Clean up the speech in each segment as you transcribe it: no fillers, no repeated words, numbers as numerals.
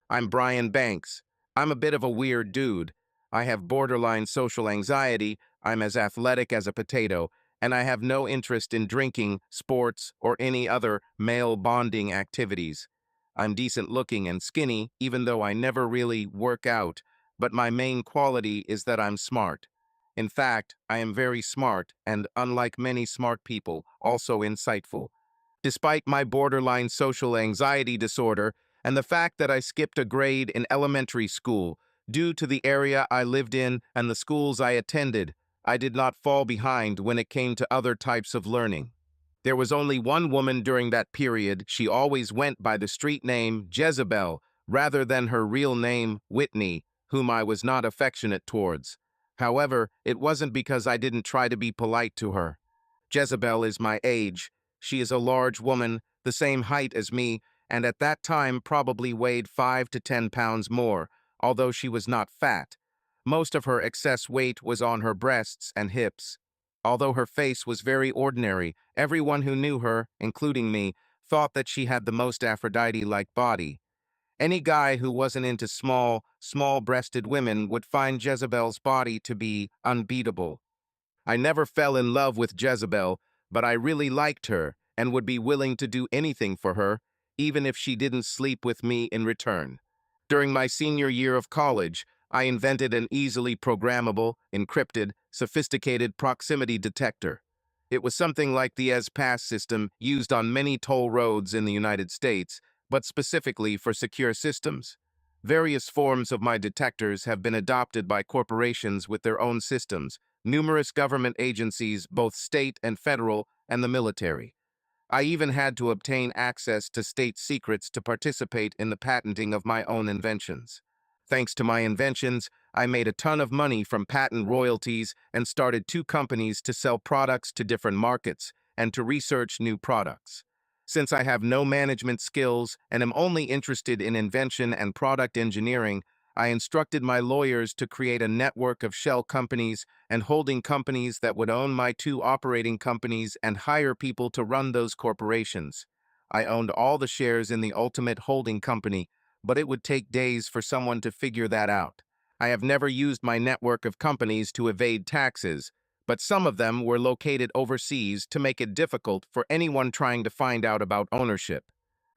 I'm Brian Banks. I'm a bit of a weird dude. I have borderline social anxiety, I'm as athletic as a potato, and I have no interest in drinking, sports, or any other male bonding activities. I'm decent looking and skinny, even though I never really work out, but my main quality is that I'm smart. In fact, I am very smart and, unlike many smart people, also insightful. Despite my borderline social anxiety disorder and the fact that I skipped a grade in elementary school due to the area I lived in and the schools I attended, I did not fall behind when it came to other types of learning. There was only one woman during that period. She always went by the street name Jezebel rather than her real name, Whitney, whom I was not affectionate towards. However, it wasn't because I didn't try to be polite to her. Jezebel is my age. She is a large woman, the same height as me, and at that time probably weighed 5 to 10 pounds more, although she was not fat. Most of her excess weight was on her breasts and hips. Although her face was very ordinary, everyone who knew her, including me, thought that she had the most Aphrodite-like body. Any guy who wasn't into small-breasted women would find Jezebel's body to be unbeatable. I never fell in love with Jezebel, but I really liked her and would be willing to do anything for her, even if she didn't sleep with me in return. During my senior year of college, I invented an easily programmable, encrypted, sophisticated proximity detector. It was something like the S-Pass system used on many toll roads in the United States, but specifically for secure systems. Various forms of my detectors have been adopted by corporations with their own systems, numerous government agencies, both state and federal, and the military. I even had to obtain access to state secrets to participate in the patenting of my own inventions. Thanks to my inventions, I made a ton of money from patent royalties and started 2 companies to sell products to different markets and to research new products. Since I have no management skills and am only interested in invention and product engineering, I instructed my lawyers to create a network of shell companies and holding companies that would own my 2 operating companies and hire people to run those corporations. I owned all the shares in the ultimate holding company, but it would take days for someone to figure that out. I have never used my network of companies to evade taxes, but some of them were located overseas to make it difficult for anyone trying to find out about ownership.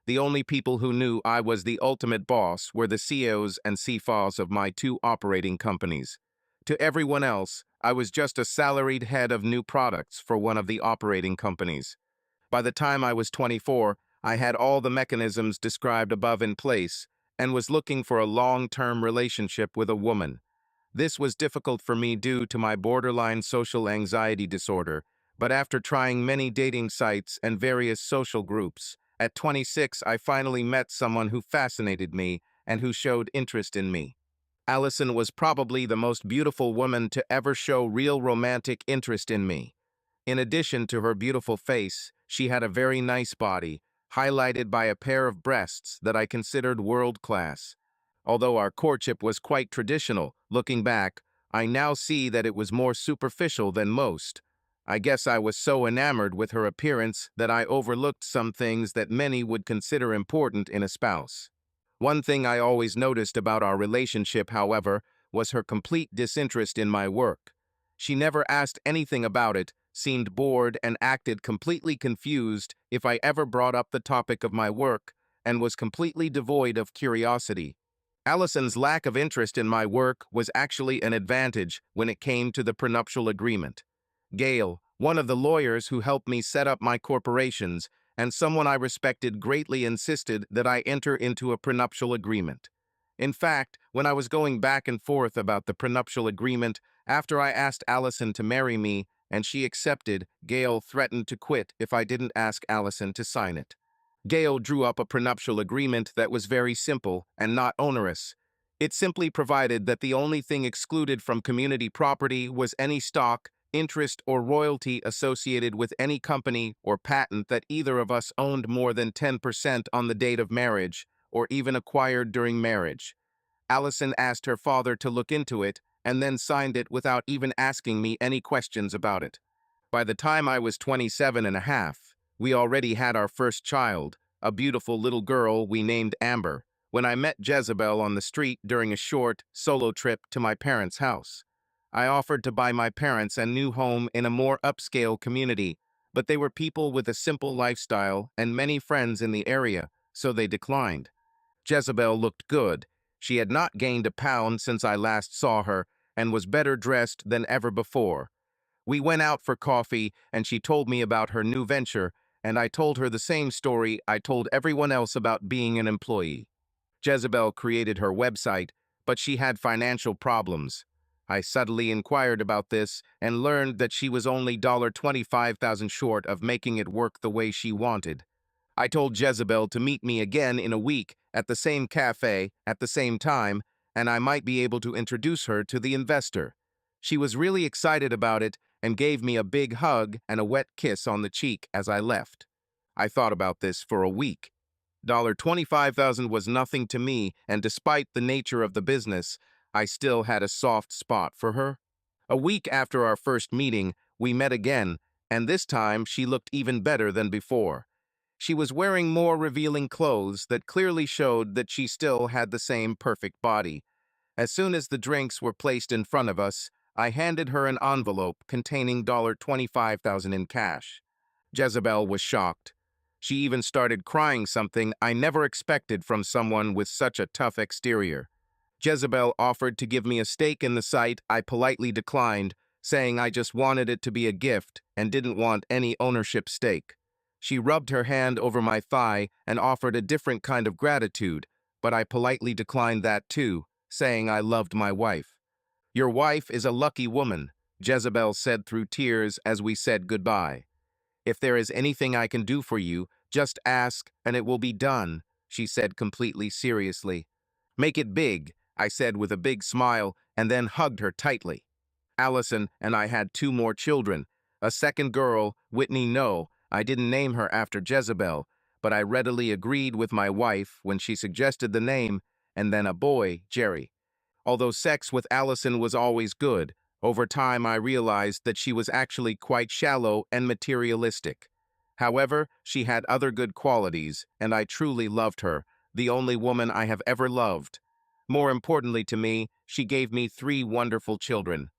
The only people who knew I was the ultimate boss were the CEOs and CFOs of my 2 operating companies. To everyone else, I was just a salaried head of new products for one of the operating companies. By the time I was 24, I had all the mechanisms described above in place and was looking for a long-term relationship with a woman. This was difficult for me due to my borderline social anxiety disorder, but after trying many dating sites and various social groups, at 26 I finally met someone who fascinated me and who showed interest in me. Allison was probably the most beautiful woman to ever show real romantic interest in me. In addition to her beautiful face, she had a very nice body, highlighted by a pair of breasts that I considered world-class. Although our courtship was quite traditional, looking back, I now see that it was more superficial than most. I guess I was so enamored with her appearance that I overlooked some things that many would consider important in a spouse. One thing I always noticed about our relationship, however, was her complete disinterest in my work. She never asked anything about it, seemed bored, and acted completely confused if I ever brought up the topic of my work, and was completely devoid of curiosity. Allison's lack of interest in my work was actually an advantage when it came to the prenuptial agreement. Gail, one of the lawyers who helped me set up my corporations, and someone I respected greatly, insisted that I enter into a prenuptial agreement. In fact, when I was going back and forth about the prenuptial agreement, after I asked Allison to marry me, and she accepted, Gail threatened to quit if I didn't ask Allison to sign it. Gail drew up a prenuptial agreement that was very simple and not onerous. It simply provided that the only thing excluded from community property was any stock, interest, or royalty associated with any company or patent that either of us owned more than 10% on the date of marriage, or even acquired during marriage. Allison asked her father to look into it and then signed it without even asking me any questions about it. By the time I was 27 and a half, we already had our first child, a beautiful little girl we named Amber. when I met Jezebel on the street during a short, solo trip to my parents' house. I offered to buy my parents a new home in a more upscale community, but they were people with a simple lifestyle and many friends in the area, so they declined. Jezebel looked good. She had not gained a pound since I last saw her and was better dressed than ever before. We went out for coffee and she told me about her new venture, and I told her the same story I told everyone else about being an employee. Jezebel created her website, but she had financial problems. I subtly inquired about this and learned that she was only $25,000 short of making it work the way she wanted. I told Jezebel to meet me again in a week at the same cafe at the same time, and I might be able to introduce her to the investor. She was really excited about it and gave me a big hug and a wet kiss on the cheek as I left. I thought about this for a week. $25,000 was nothing to me, and despite the nature of the business, I still had a soft spot for her. A week after our first meeting, we met again, and this time she looked even better than before. She was wearing more revealing clothes that clearly showed that she still had the same perfect body. As soon as the drinks were placed in front of us, I handed her an envelope containing $25,000 in cash. Jezebel was shocked. She even started crying, something I never expected from someone with such a tough exterior. Jezebel offered to give me a stake in the site. I politely declined, saying I just wanted it to be a gift and didn't want any ownership stake. She rubbed her hand over my thigh and offered a different kind of gratitude, but I politely declined that too, saying I loved my wife. "Your wife is a lucky woman," Jezebel said through tears as we said goodbye. "If there is anything I can do for you, just ask and it will be done," she said completely seriously. "Make it big," I said with a big smile, and then hugged her tightly. Allison and I had two more children. A second girl, Whitney. No, I didn't name her after Jezebel, but I readily agreed with my wife when she suggested the name, and then a boy, Jerry. Although sex with Allison was always good, over time I realized that she was actually quite shallow and materialistic. However, she had other good qualities, and I truly loved her, the only woman I have ever loved. More importantly to me, she gave me three wonderful children.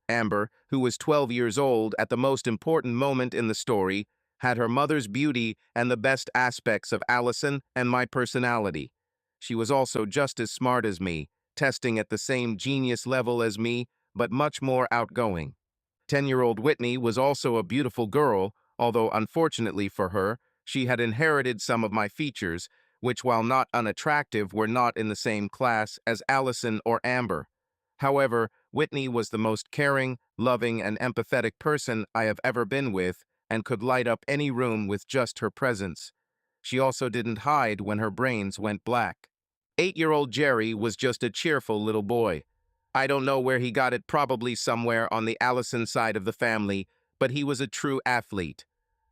Amber, who was 12 years old at the most important moment in the story, had her mother's beauty and the best aspects of Allison and my personality. She was also just as smart as me, testing at the same genius level as me, but much more outgoing. 10-year-old Whitney was also a beautiful girl, although unfortunately for her, she had inherited some of my features, which while not unattractive were not in the same class as Allison or Amber. However, Whitney was the most caring, loving, and empathetic person I have ever been with and could light up any room with just her presence. She also didn't hide when her brains went black. 8-year-old Jerry was just a cheerful little boy. I don't know where he got it, probably somewhere on the Allison side of the family, but he was a true athlete.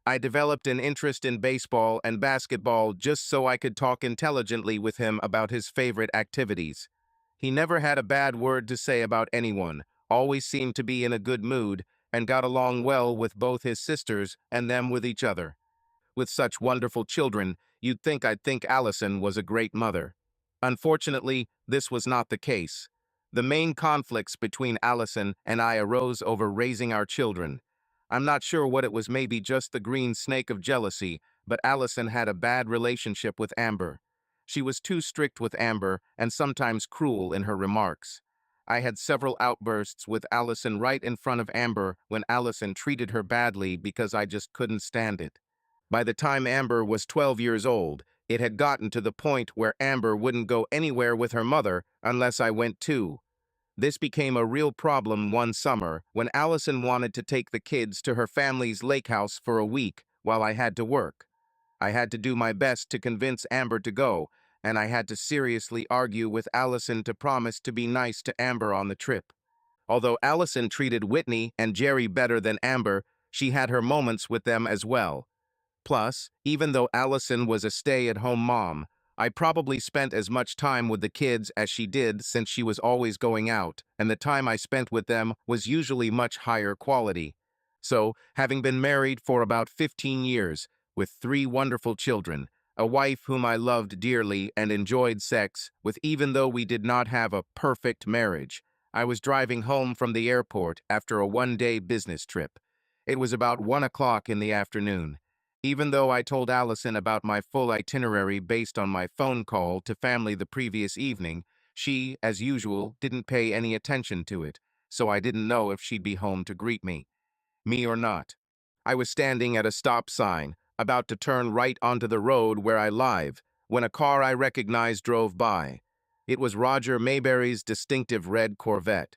I developed an interest in baseball and basketball just so I could talk intelligently with him about his favorite activities. He never had a bad word to say about anyone, always seemed to be in a good mood, and got along well with both his sisters and them with each other. With such wonderful children, I'd think Allison was a great mother. Unfortunately, this was not the case. The main conflicts between Allison and I arose over raising our children. I'm not sure what it was, maybe just the green snake of jealousy, but Allison had a bad relationship with Amber. She was too strict with Amber and sometimes cruel in her remarks. I had several outbursts with Allison right in front of Amber when Allison treated her badly because I just couldn't stand it. By the time Amber was 12 years old, it had gotten to the point where Amber wouldn't go anywhere with her mother unless I went too. This became a real problem one summer when Allison wanted to take the kids to her family's lake house for a week while I had to work. I had to do my best to convince Amber to go, and I had to seriously argue with Allison to promise to be nice to Amber on the trip. Although Allison treated Whitney and Jerry better than Amber, she had her moments with them as well. Plus, even though Allison was a stay-at-home mom, I probably spent as much time with the kids as she did since she was always going out, and the time I spent with them was usually much higher quality. So, having been married for about 15 years, with three wonderful children, a wife whom I loved dearly and enjoyed sex with, even though we did not have a perfect marriage. I was driving home from the airport after a one-day business trip. It was about 1 o'clock in the afternoon. Even though I told Allison about my full itinerary based on my phone call to family the previous evening, she, as usual, didn't pay any attention to it, so I didn't know if she'd be home to greet me or not. I was standing at a stop sign, about to turn right onto the road where I live, when a car I recognized drove by. It was Roger Mayberry's distinctive red Corvette.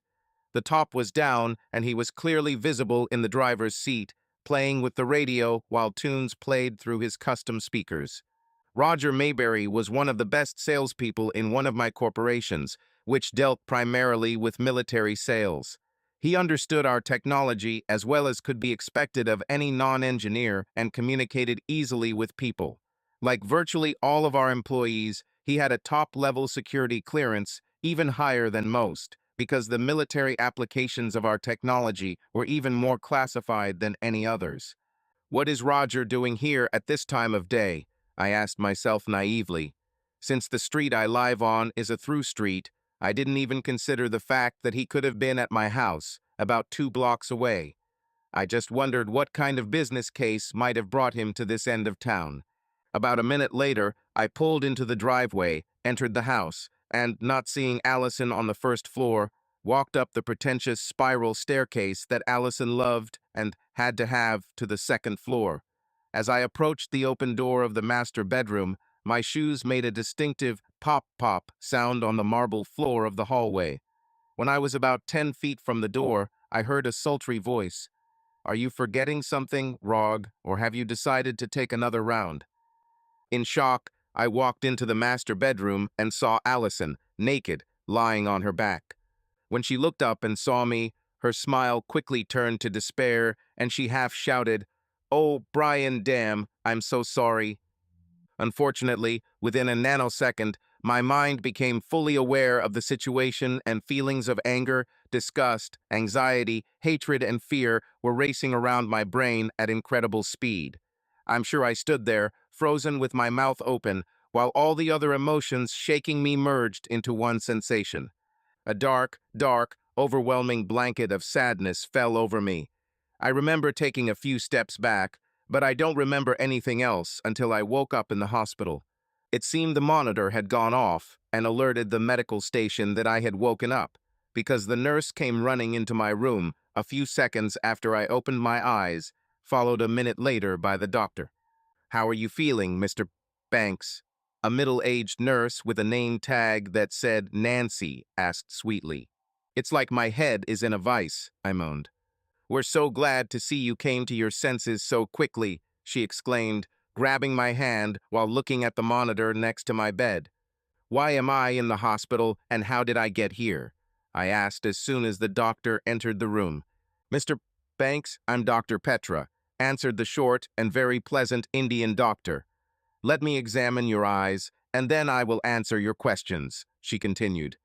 The top was down, and he was clearly visible in the driver's seat, playing with the radio while tunes played through his custom speakers. Roger Mayberry was one of the best salespeople in one of my corporations, which dealt primarily with military sales. He understood our technology as well as could be expected of any non-engineer and communicated easily with people. Like virtually all of our employees, he had a top-level security clearance, even higher than most, because the military applications of our technology were even more classified than any others. What is Roger doing here at this time of day? I asked myself naively. Since the street I live on is a through street, I didn't even consider the fact that he could have been at my house, about 2 blocks away. I just wondered what kind of business case might have brought him to this end of town. About a minute later, I pulled into the driveway, entered the house, and, not seeing Allison on the first floor, walked up the pretentious spiral staircase that Allison loved and had to have to the second floor. As I approached the open door of the master bedroom, my shoes made a distinctive pop-pop sound on the marble floor of the hallway. When I was about 10 feet from the door, I heard a sultry voice. "Are you forgetting something, Rog, or have you decided to take another round?" In shock, I walked into the master bedroom and saw Allison, naked, lying on her back. When she looked up and saw me, her smile quickly turned to despair, and she half shouted, "Oh, Brian, damn, I'm so sorry." Unfortunately, within a nanosecond, my mind became fully aware of the situation, and feelings of anger, disgust, anxiety, hatred, and fear were racing around my brain at incredible speed. I'm sure I stood there, frozen with my mouth open, while all the other emotions shaking me merged into one sensation. A dark, overwhelming blanket of sadness fell over me. I remember taking a few steps back, but I don't remember anything else until I woke up in the hospital. It seemed the monitor had gone off and alerted the medical station that I had woken up, because the nurse came running into my room a few seconds after I opened my eyes, followed a minute later by the doctor. "How are you feeling, Mr. Banks?" A middle-aged nurse with a name tag that said Nancy asked sweetly. "It's like my head is in a vice," I moaned. "We're so glad to see you came to your senses so quickly," she exclaimed, grabbing my hand while looking at the monitor next to my bed. "Why am I in the hospital, and how did I get here?" I asked as soon as the doctor entered the room. "Mr. Banks, I'm Dr. Petra," answered the short and very pleasant Indian doctor. "Let me examine your eyes, and then I will answer your questions," she continued.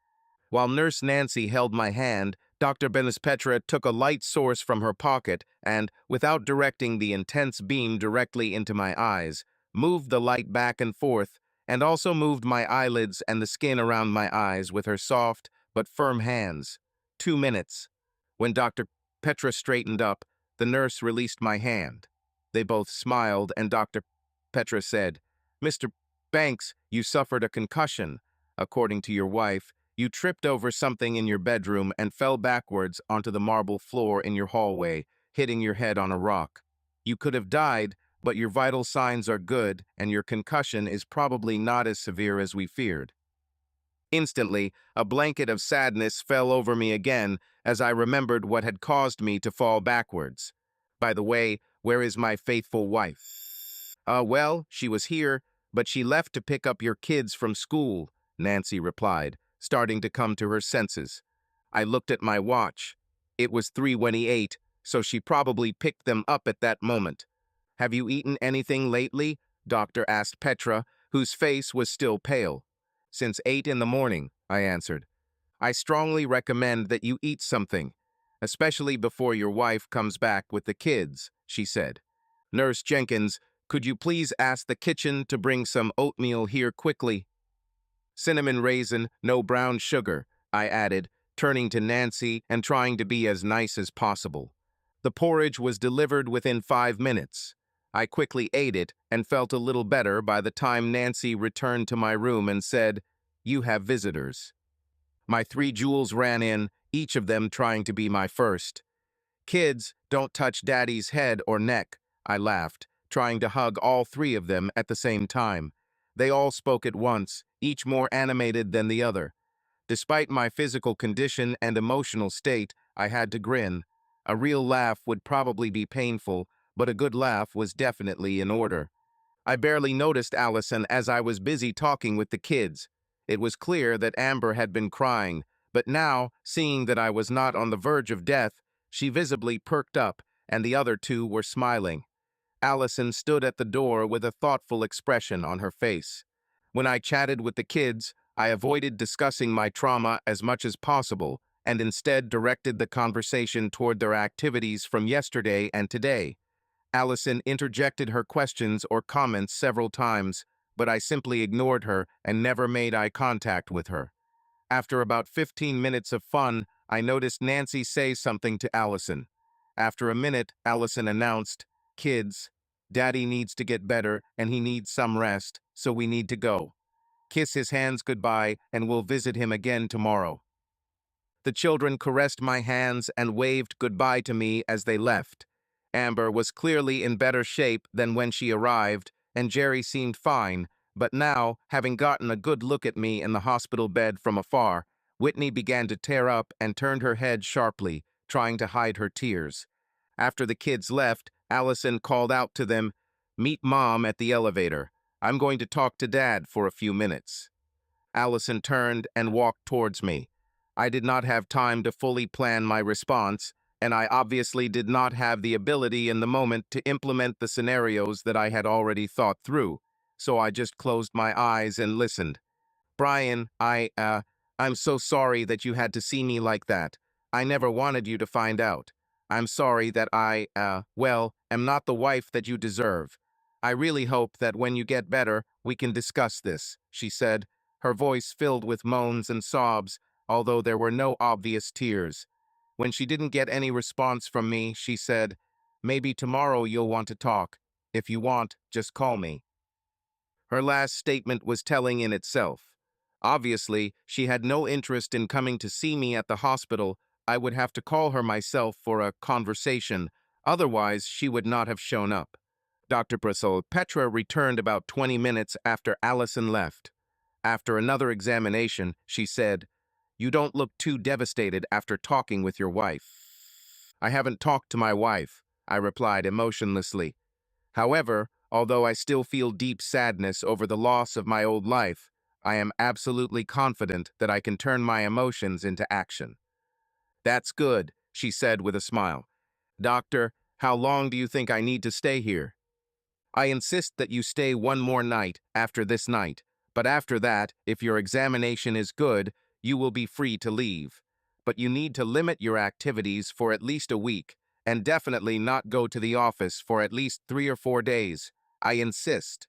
While Nurse Nancy held my hand, Dr. Petra took a light source from her pocket and, without directing the intense beam directly into my eyes, moved the light back and forth, and also moved my eyelids and the skin around my eyes with her soft but firm hands. 2 minutes. When Dr. Petra straightened up, the nurse released my hand. They both smiled, and Dr. Petra said, "Mr. Banks, you suffered a concussion. According to your wife, you tripped over something in your bedroom and fell backwards onto the marble floor in your hallway, hitting your head on a rock. You could have died, but your vital signs are good, and your concussion is probably not as severe as we feared." Instantly, a blanket of sadness fell over me again as I remembered what had caused me to fall backwards. "By the way, where is my faithful wife?" Well, she was here, but she left to pick up your kids from school," Nancy replied, starting to come to her senses. I looked at my watch. It was 3:28, so she probably picked them up at that moment. "Have you eaten anything lately?" Doctor asked Petra, whose face was still pale. "Since 8 in the morning," I answered. "I strongly recommend that you eat something, especially before your wife comes back with the kids," she said. Nurse Jenkins Could you please ask the kitchen to bring some oatmeal here quickly? Cinnamon raisin, no brown sugar, I added, turning to Nancy and trying to be as nice as possible. The porridge was delivered within 5 minutes. I quickly ate it and felt a little better by the time Nancy returned to my room and said, "You have visitors." My 3 jewels ran in, each of them trying to be my first. "Kids, don't touch Daddy's head or neck," I laughed, trying to hug all 3 of them at the same time. They all spoke at once, each more animated than the other. Despite my physical condition and emotional state, I had to grin. A real laugh would probably be painful, but a good laugh was definitely in order. I barely noticed Allison as I was busy talking with the kids. It was clear that Amber had been crying, but now, seeing that I was not on the verge of death, she visibly perked up, and the other 2 were smiling. Allison stood at the door with a thoughtful expression on her face. When I chatted with the kids, I avoided discussing my trauma as much as possible and instead directed the conversation toward their activities from yesterday and today. Allison interjected her questions or comments several times, but I simply ignored her and never made eye contact with her. After about 15 minutes of fun, I noticed Nancy say something to Allison. After a minute, Allison announced, "Kids, Daddy needs to get better and he needs some rest, so we need to go. Kiss his hands goodbye and we'll visit him again tomorrow." The children caressed my hands and waved goodbye to me as they left. Amber was clearly in better shape than when she arrived, and Jerry seemed fine, but now, having gotten a good look at me in the hospital bed from afar, Whitney began to tear up and turned her head sharply, trying to hide her tears. After the kids left, Allison called out to them, "Meet Mom at the elevator. I'm going to talk to Dad for a few minutes." Allison turned and walked towards me. I did not have time to fully plan my response, and I obviously did not have the ability in the moment to implement the scenarios that I had already thought through, so I just closed my eyes and listened. "Brian, I'm so sorry that you had to see me like that. I never wanted you to find out. I'm sorry that am not the wife that you deserve. I really hope that when you get better, we can discuss this," she said, her voice filled with moans and sobs, although there were no obvious tears. When she didn't get any response from me, she said, "Maybe tomorrow you'll want to talk. If you want, just call me." Her last statement was telling in itself. Obviously, she had no interest in coming to see me at the hospital. I would have to call her myself for a conversation, otherwise she would not have shown up. Dr. Bristol, Petra returned about 20 minutes after Allison left. After another examination, she said, "You don't look too devastated after talking with your wife." "I haven't talked to my wife," I replied emotionlessly. However, although I still feel deep sadness over the loss of my old life, I am absolutely confident that I can turn my emotions into action. "That's good," she said with a smile. "Doctor, how long do you think I need to stay here?" "I insist that you stay one more night after this night, but after that, if your examination is good, you will be free to leave. But you need to limit your activities for at least a week, and definitely not go to the office for at least 3 or 4 days. I insist."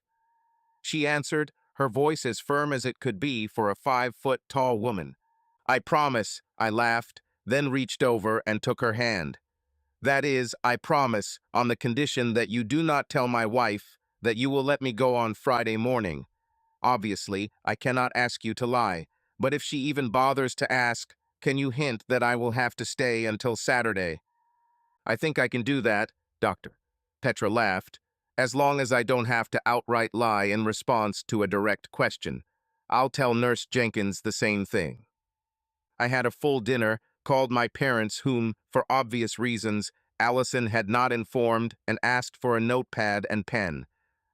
She answered, her voice as firm as it could be for a 5-foot-tall woman. "I promise," I laughed, then reached over and took her hand. "That is, I promise, on the condition that you do not tell my wife that you will let me go on Friday morning. Obviously, I cannot ask you to lie, but if she even bothers to ask, can you hint that I will have to stay until Saturday?" "I think I can do that, Doctor." Petra laughed, "as long as I don't have to outright lie in response to a direct question. I'll tell Nurse Jenkins the same thing." I had a full dinner, called my parents whom, for obvious reasons, Allison had not informed, and asked for a notepad and pen.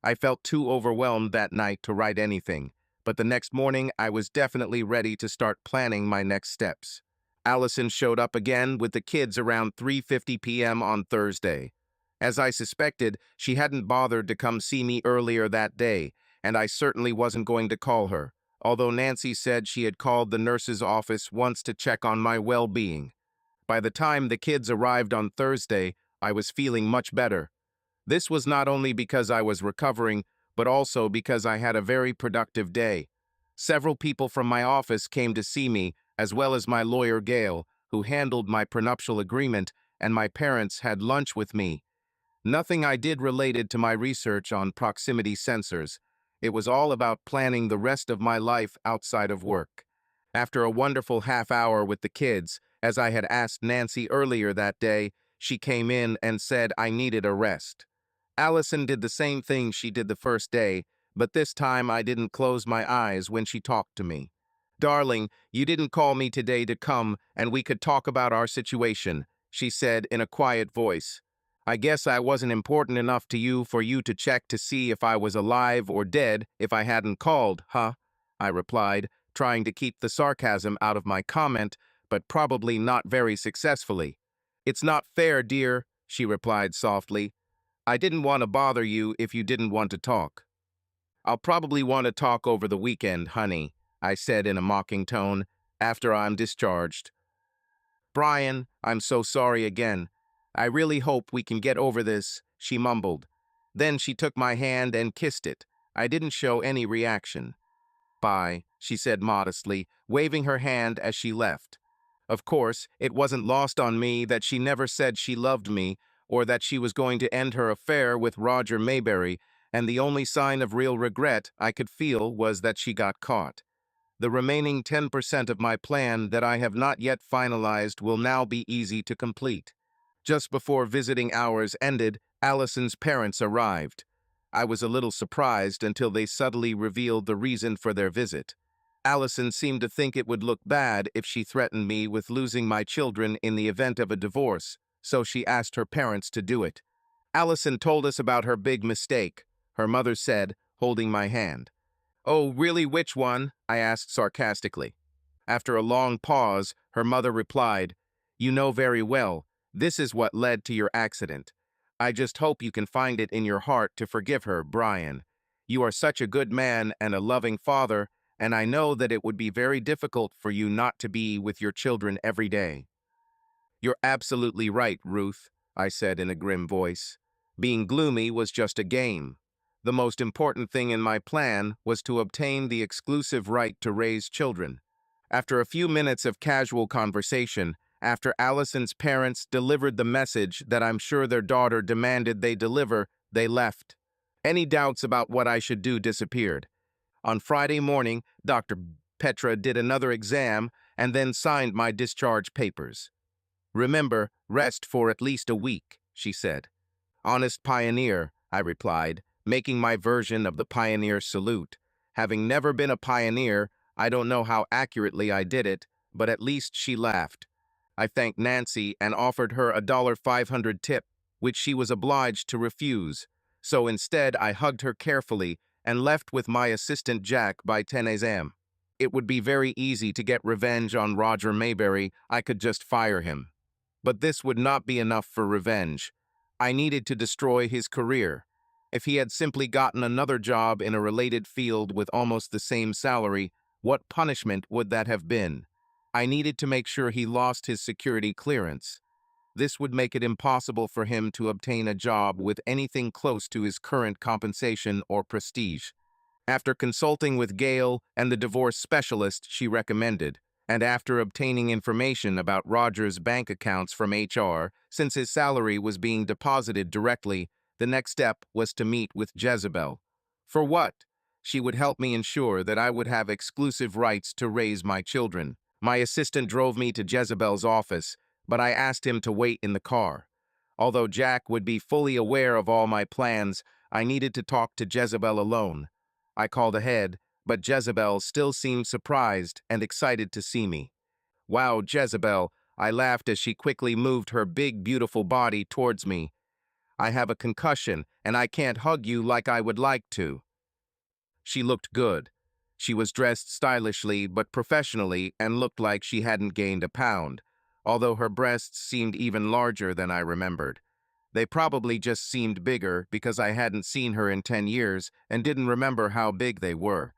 I felt too overwhelmed that night to write anything, but the next morning I was definitely ready to start planning my next steps. Allison showed up again with the kids around 3:50 p.m. on Thursday. As I suspected, she hadn't bothered to come see me earlier that day, and I certainly wasn't going to call her, although Nancy said she had called the nurse's office once to check on my well-being. By the time the kids arrived on Thursday, I was feeling much better. This was not only because I was recovering, but also because I had a very productive day. Several people from my office came to see me, as well as my lawyer Gail, who handled my prenuptial agreement, and my parents had lunch with me. Nothing I did related to my research on proximity sensors. It was all about planning the rest of my life outside of work. After a wonderful half hour with the kids, as I had asked Nancy earlier that day, she came in and said I needed a rest. Allison did the same thing she did the first day, but this time I didn't close my eyes when she talked to me. "Darling, you didn't call me today to come and we could talk about our situation," she said in a quiet voice. "I guess I wasn't important enough to you for you to check to see if I was alive or dead if I hadn't called, huh?" I replied, trying to keep the sarcasm out of my comment, but probably not very successfully. "It's not fair, dear," she replied softly. "I didn't want to bother you if you didn't want to talk." "I'll probably want to talk over the weekend, honey," I said in a mocking tone, "after I'm discharged." "Brian, I'm so sorry again. I really hope we can get over this," she mumbled. Then she took my hand and kissed it. I didn't show any reaction. "Bye," she said modestly, waving her hand as she left. Of course, it wasn't lost on me that she never said she loved me or that she was going to end her affair with Roger Mayberry, and the only sign of real regret I could feel was that she got caught. The remaining 10% of my plan that I have not yet finalized will now be easy to complete. Just before visiting hours ended, Allison's parents arrived. I was a little surprised until they subtly revealed the reason for their visit. Allison seemed to think it would look bad if she threatened me with losing my children in the event of a divorce, so she asked her parents to do it. Allison told us about her big mistake, her mother said, holding my hand. "Oh, really, which one?" I asked sarcastically. After a long pause, her mother replied, "You know very well, this is what led to your accident. I just hope you can find it in your heart to forgive her, Brian. You are such a good man and a loving father, and I know that it would be very difficult for you not to be with your children every day." "You're absolutely right, Ruth," I said in a grim voice. Being gloomy was just a game. The most important thing in my plan was to obtain the exclusive right to raise children. After a few minutes of casual conversation, after Allison's parents delivered the message that I'm sure their daughter demanded they deliver, they left. Any doubts about what I should do disappeared. On Friday morning, Dr. Petra did another exam and then signed my discharge papers. "Remember, rest for at least a week," she said. "Honest pioneer," I replied, making my version of the pioneer salute. Having never been a pioneer, I don't know how accurately I did it, but at least she laughed. I thanked Nancy and offered her a $500 tip, which she was obliged to refuse. So instead, I hugged her carefully and left with my assistant Jack by 10 a.m. It would be very easy to get revenge on Roger Mayberry. I could just fire him. But this would not be enough for revenge. I needed to destroy his career. If he had simply gotten another job in a related field with almost the same salary, what punishment would that have been? I needed to make sure he lost his security clearance. This would make it impossible for him to obtain a job with anything close to his current compensation or prestige. After consulting with Gail and the divorce specialist she recommended, and after obtaining information about Roger's bank accounts from HR, since his salary was being deposited directly, the next step was to meet with Jezebel. For what? She would help me ensure that I would have exclusive rights to raise my children. My assistant drove me to Jezebel's office, but I asked him to wait in the car. Although Jack would be fully aware of all my plans, I needed to talk to Jezebel alone. I called ahead, but Jezebel still seemed surprised and excited to see me. "Wow, Jezebel," I laughed as she quickly moved her big, beautiful body towards me. "I have a concussion, and I can't hug you like I would like to." She looked good. She was dressed stylishly but professionally and looked like she hadn't gained a pound, although her breasts seemed even larger than I remembered. They probably just seemed bigger because I hadn't seen her in 10 years and didn't remember how big they were.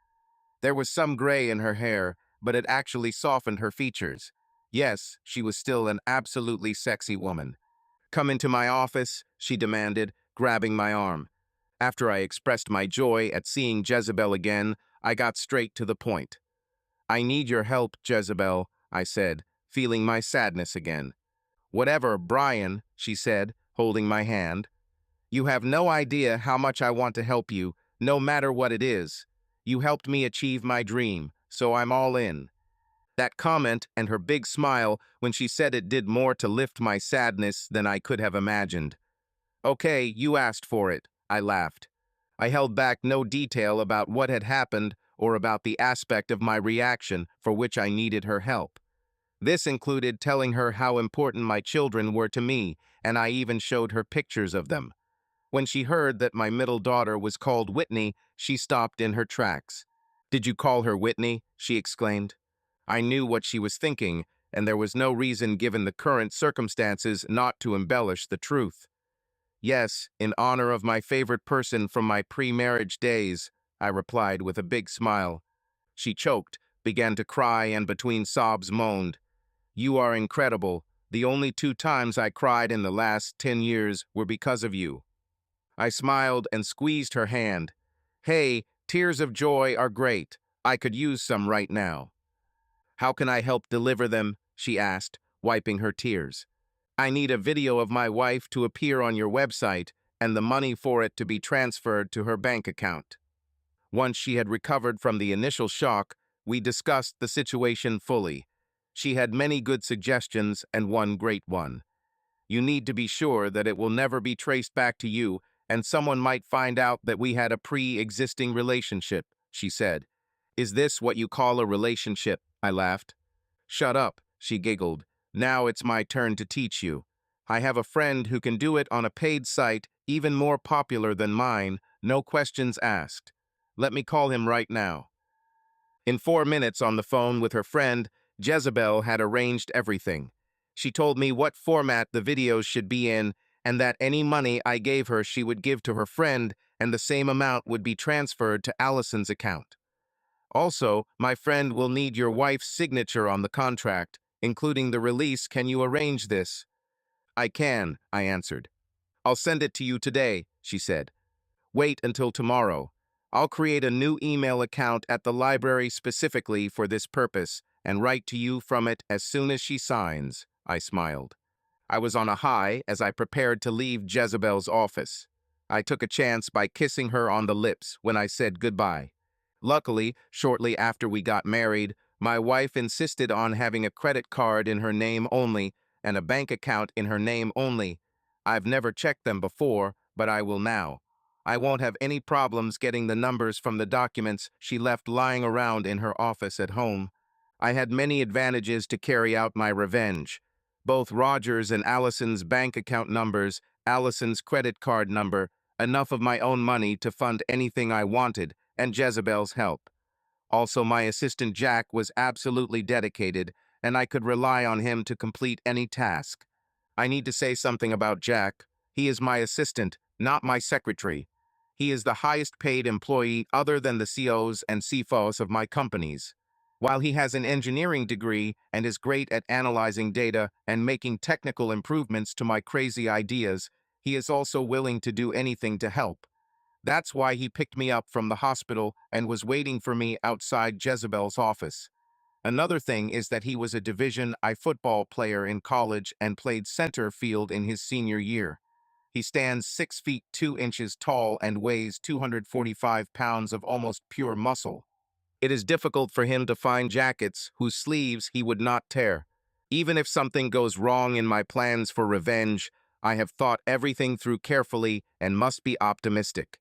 There was some gray in her hair, but it actually softened her features. Yes, she was still an absolutely sexy woman. "Come into my office," she demanded, grabbing my arm. After I expressed my joy at seeing Jezebel again, I got straight to the point. "I need your help, Jezebel," I said, feeling my sadness again. "Whatever, Brian," she said, holding my hand. "You have no idea how much I want to help you, no matter what it is. You helped me achieve my dream, so I'm all in." That comment and her big smile when she said it did more to lift my sadness than I could have imagined. "Okay, you asked for it," I laughed. I held back no detail about what had happened or about the aspect of my reaction for which I needed her help. This included telling her how important my children were to me, and I even showed her pictures of them. When she heard that my middle daughter was called Whitney, she stopped in her tracks. "Did you call her Whitney?" she exclaimed. I knew what she was thinking, and there was no reason given the current circumstances not to embellish the truth. "Yes, in honor of my favorite person from my pre-marriage days," I replied with a big smile. She choked, began to cry, and between sobs moaned. "You are incredible. The only 2 times I cried in the last 10 years were because of you." I smiled and squeezed her hand. "Hey, tears of joy are great. I could use some right now." "How can I help deliver them?" she asked, wiping her tears. "I need a video of my wife to appear on your website and the money for it to be transferred to her bank account." Once she had recovered from the initial shock, we discussed the situation fully. She had many good suggestions and one great one. "You need to be sure that it will never be traced back to you, and someone might find out that we had a pre-existing relationship," she said. "Is this what you call a relationship?" I laughed. "Shut up," she giggled. "Now it's my turn to teach you. I have a friend who can do it on a paid site even more popular than mine, no questions asked. Let me call him right now." In 4 minutes on the phone with her friend, Jezebel had arranged everything. She told me what format the videos should be in, and that any money I gave her she would give to her friend, and the same amount would be transferred to Allison's account. "Also, my friend will need your wife's signature on the contract, including the release. Can you arrange this?" "I can," I answered. "I'll send it to you today," she said. "Wait until tomorrow. I'll create a new email account at the library specifically for this purpose and write to you from it as soon as she signs." I smiled. I was on a high as I prepared to leave Jezebel's office. I took a chance by kissing her on the lips when I said goodbye. Luckily, shortly after we got married, my wife insisted on having a credit card in her name only and a bank account in her name only. I've never checked them before, but I will now. I won't have any problems getting the numbers from the documents she left lying around in her office at home. I had many advantages to carry out my revenge. Both Roger's and Allison's bank account numbers, Allison's credit card number, enough of my own money to fund anything I wanted, and Jezebel's help. Also, my assistant Jack was absolutely dedicated, and I could rely on him to complete any task. I need to say something about Jack. He is my assistant, not my secretary. He is the highest paid employee other than the COs and CFOs of my companies. While he has an engineering degree and is great at analyzing data and making technical improvements to my crazy ideas, he is also willing to do anything to help. That's why he picked me up from the hospital and was waiting for me outside Jezebel's office. Another thing is that he was a Division I football player in college and played center field in his senior year. He stands 6 feet 2 inches tall and weighs 245 pounds of almost pure muscle. It is difficult for him to find jackets whose sleeves he would not tear. Even if something goes wrong in my plans for revenge, I have thought everything through carefully and must be optimistic.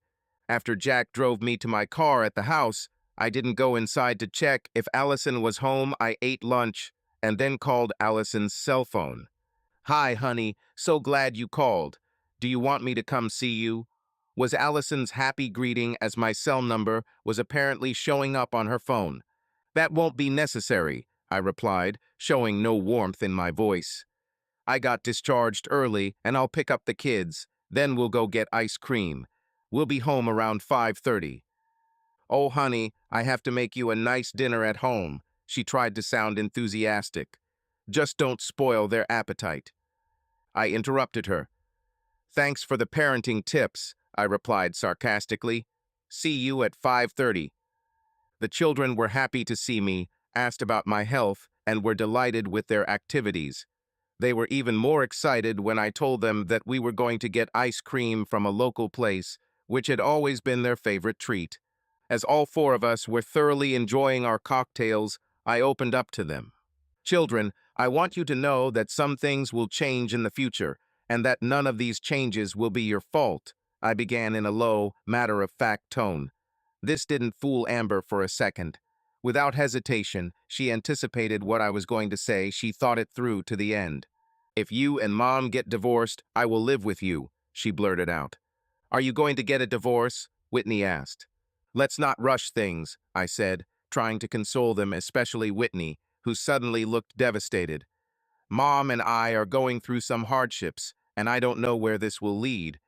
After Jack drove me to my car at the house, I didn't go inside to check if Allison was home. I ate lunch and then called Allison's cell phone. "Hi, honey. So glad you called. Do you want me to come see you?" Was Allison's happy greeting as my cell number was apparently showing up on her phone. "That won't be necessary," I replied, showing no warmth in my voice. "I got discharged early and I'll pick up the kids. Then we'll go get ice cream. We'll be home around 5:30. "Oh, honey, I have to make you a nice dinner at home." She tried to sound enthusiastic. "Just don't spoil their appetite." I interrupted her. Thanks for the parenting tips, I replied sarcastically. See you at 5:30. The children were happy to see me, asked about my health, and were delighted with their activities. They were even more excited when I told them that we were going to get ice cream from a local place, which had always been their favorite treat. As all four of us were thoroughly enjoying our cocktails, I opened up to them. Children, I want you to know that some things will change in the future, and that none of these changes will be your fault, I began in a low, matter-of-fact tone. This didn't fool Amber for a second. Without hesitation, she anticipated what I was going to say. She thought it through to the end. If you and Mom get divorced, I will live with you, she blurted out. Are you going to get a divorce? Whitney asked. Let's not rush things, I said, trying to console them, especially Whitney, who suddenly looked devastated. Mom and I are going through some hardships, and I don't know where this will lead.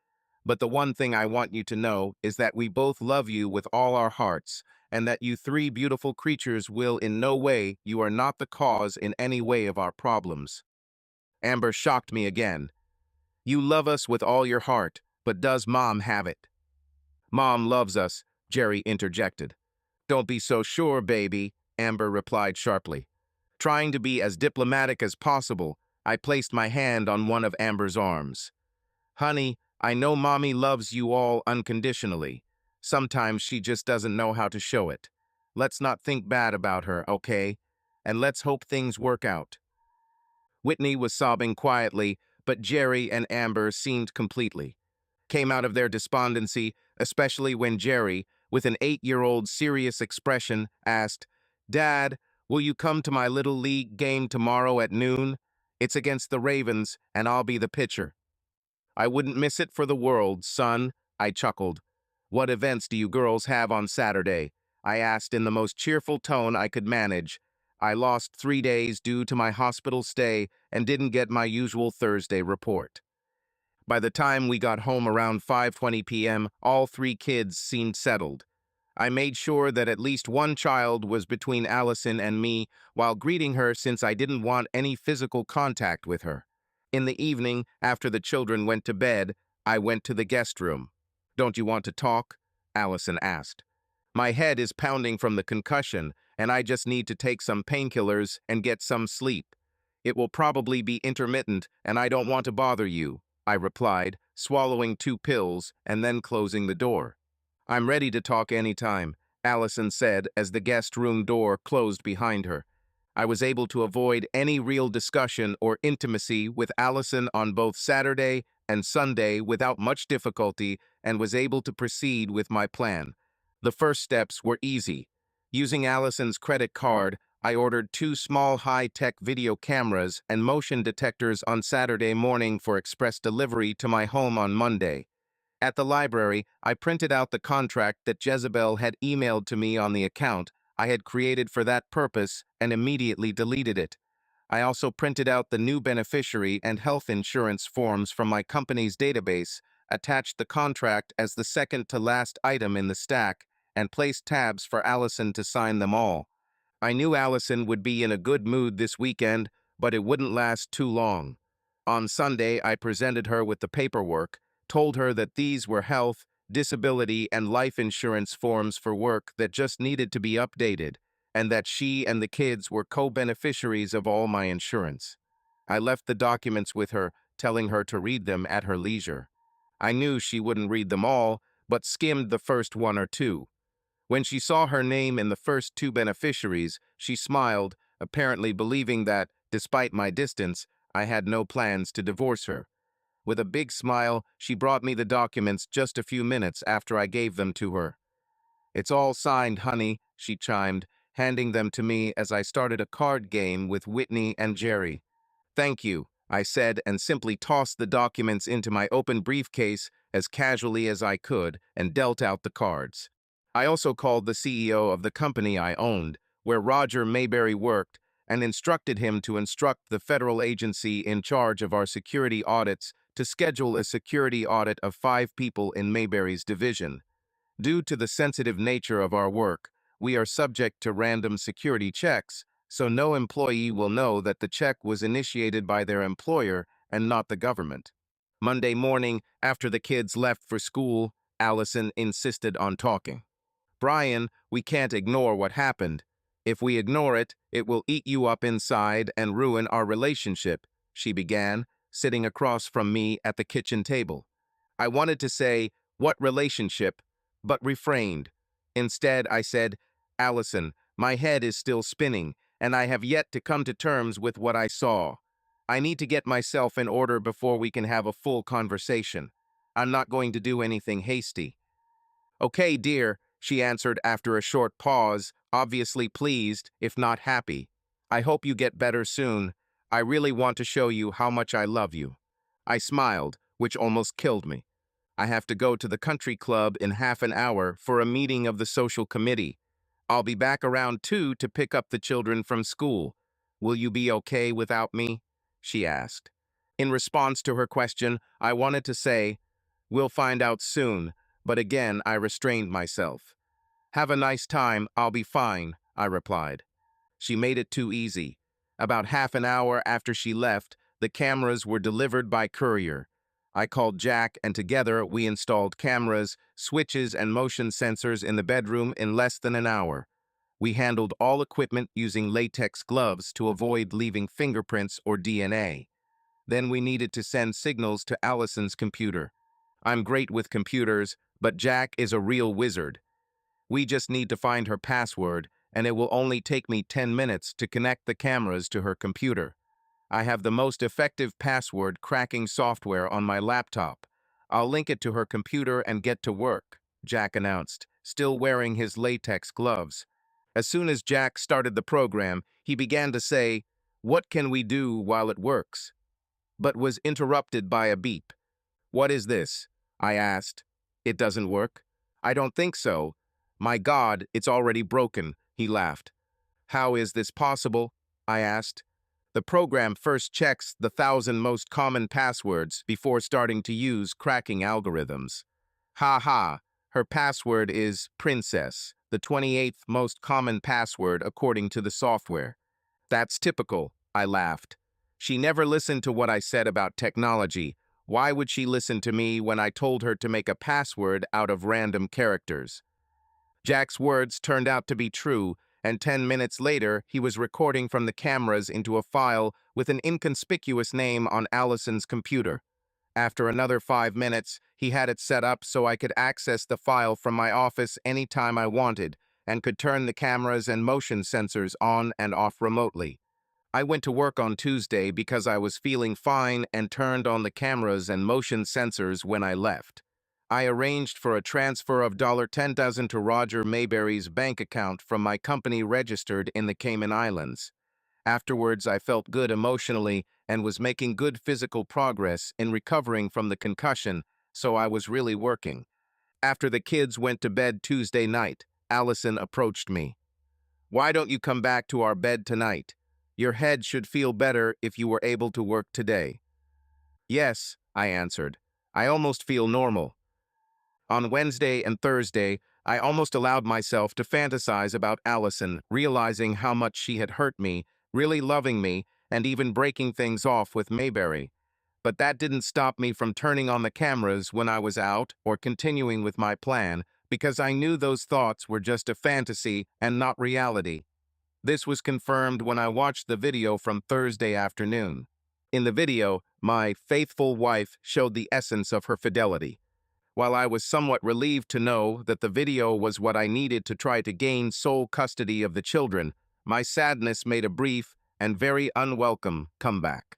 But the one thing I want you to know is that we both love you with all our hearts, and that you three beautiful creatures will in no way, you are not the cause in any way of our problems. Amber shocked me again. You love us with all your heart, but does Mom have it? Mom loves us, Jerry interjected. Don't be so sure, baby, Amber replied sharply. Trying to be as diplomatic as possible, I placed my hand on one of Amber's arms. Honey, I know Mommy loves you all unconditionally. Sometimes she just doesn't know how to show it. Let's not think bad about her, okay? And let's hope things work out. Whitney was sobbing quietly, but Jerry and Amber seemed completely came out of their despondency, especially when Jerry, with an 8-year-old serious expression, asked, Dad, will you come to my Little League game tomorrow at noon? It's against the Ravens, and I'll be the pitcher. I wouldn't miss it for the world, son, I chuckled. What events do you girls have on Saturday? I asked in the most cheerful tone I could manage. I lost 3 days due to my hospital stay and didn't get my usual Thursday report. By the time we got home around 5:20 p.m., all three kids seemed settled. I made sure that at least one child was between Allison and me while greeting her since I didn't want any physical contact with her. In the evening, after the children went to bed, I went to the guest room. Don't you want to talk? Allison asked. My head is pounding from the concussion, and I just need to take some painkillers and get some sleep. It will probably be intermittent, and I don't want to bother you, I replied, swallowing 2 pills and then closing the door. I'm ready to talk any time, Allison said as the guest room door closed behind her. I was able to avoid any real discussion or intimacy with Allison on both Saturday and Sunday without much difficulty and was able to proceed with my plan. The first steps were easy. Using Allison's credit card, I ordered 2 small high-tech video cameras and motion detectors on Saturday morning for express delivery to my home on Monday. At the library, I printed out the contract that Jezebel had emailed to me on the account I had created for that purpose and immediately deleted it. I also printed out the new beneficiary and health insurance forms from my company's database, attached the contract as the second to last item in the stack, and placed tabs for Allison to sign them all. I knew Allison would be in a good mood this weekend, but it wouldn't last too long. On Sunday, I presented her with the paperwork, told her that these were health, disability, and life insurance forms for work that just needed to be updated, and that she and the kids were co-beneficiaries of all my insurance. I left the documents with her, telling her to read them at her leisure. I knew she wouldn't read them all, but skimmed the first 1 or 2. When she saw her name in the first 2 beneficiaries, she smiled, apparently believing that, despite my distance, I had no plans to divorce her. With a big smile, she brought me the documents just a few minutes after I gave them to her. It's all signed, honey, she chimed, handing them to me as I started a card game with Whitney and Jerry. Thank you, I said, and simply tossed the documents into my open briefcase as casually as I could and dealt out the cards. I also called the CEO of the company I owned, where Roger Mayberry worked, and instructed him to instruct the federal agency in charge of our security audits to schedule a security audit of 5 people in Mayberry's division. Due to the sensitive nature of our work, we are subject to random security checks, so no employee will know that the check was initiated by their employer and not the government. Monday morning, after the kids left for school, Allison insisted on talking. Brian, we can't ignore what happened. If we ignore it, it will eat you up inside and ruin our relationship, she began, sitting across from me at the kitchen table. I wanted to say, what relationship, but refrained. Instead, I said, Allison, my head is still spinning, and I have yet to come to terms with what I saw. I need to get myself in order before we can have a full conversation. I'm not going to do anything hasty. Okay, dear, she answered after a short pause, obviously pleased, if not happy. I hope you get better soon. I really want to show you how much I love you. I smiled, which almost killed me. I have to go to the country club in half an hour for a meeting of the social committee. I'll be back around 2 to pick up the children from school. Will you be okay without me? She asked. In response to her question, I wanted to say, we'll find out soon, but again I restrained myself. Have a nice time, I'll be fine, I replied. She made it too easy. About half an hour after she left, the cameras were delivered by courier. I called Jack, and together we installed cameras, switches, and motion sensors in the bedroom in less than an hour. We handled all equipment using latex gloves to avoid leaving fingerprints or DNA. Then we needed to send signals to Allison's computer. I'm great with computers, but Jack is a real wizard. We just need to find her password, and it will only take me 10 minutes to connect the cameras to her computer. I have the most effective password cracking software on my laptop. I'll link it to her computer and get to work, Jack announced, still wearing his latex gloves. As soon as Jack started the program, he began to say, "What can we do while it works?" But was interrupted by a beep. "What is this?" I asked. "It doesn't work?" "I don't think so." "My God, it's already broken," he laughed. "How is this possible?" I asked. "The program first checks the 1,000 most common passwords before starting to use cracking algorithms." Ha ha, her password is Princess, the 28th most common password according to the software. "That's typical," I laughed. She never listened to what I said about technology. Why would she listen to me when I told her to make a password out of random characters? Jack's words turned out to be true, and 10 minutes later, he was recording from the cameras into a file with an inconspicuous name on Allison's computer. After another 5 minutes, he had it set up so I could access the file from my office anytime I wanted and could turn the cameras and motion sensors on and off remotely. I went to work on Tuesday because I was feeling fine and turned on the cameras and motion sensors when I left. I arranged for a transfer of $10,000 to Roger Mayberry's bank account from my company registered in the Cayman Islands. Afterwards, I felt good emotionally and was making good physical progress in recovering from the concussion, so I was really working. After the kids went to bed Tuesday night, Allison approached me. "Why don't you come back to our bed tonight? Your head should feel better if you were able to work today." "Yes," I answered. "I almost feel normal." On Wednesday and Thursday, I almost allowed myself to fantasize about Allison, realizing how much she had hurt me, really loving me, and even breaking things off with Mayberry. But that didn't stop me from turning on the cameras when I was out or continuing with my plan, because I knew those thoughts were just a fantasy and not reality. This was confirmed when I watched the video from Thursday afternoon. In the video, my faithful wife showed the essence of her fidelity. While I was somewhat relieved to know that the video was what I needed to try to gain sole custody of the children, my sadness made a brief and very unwelcome comeback.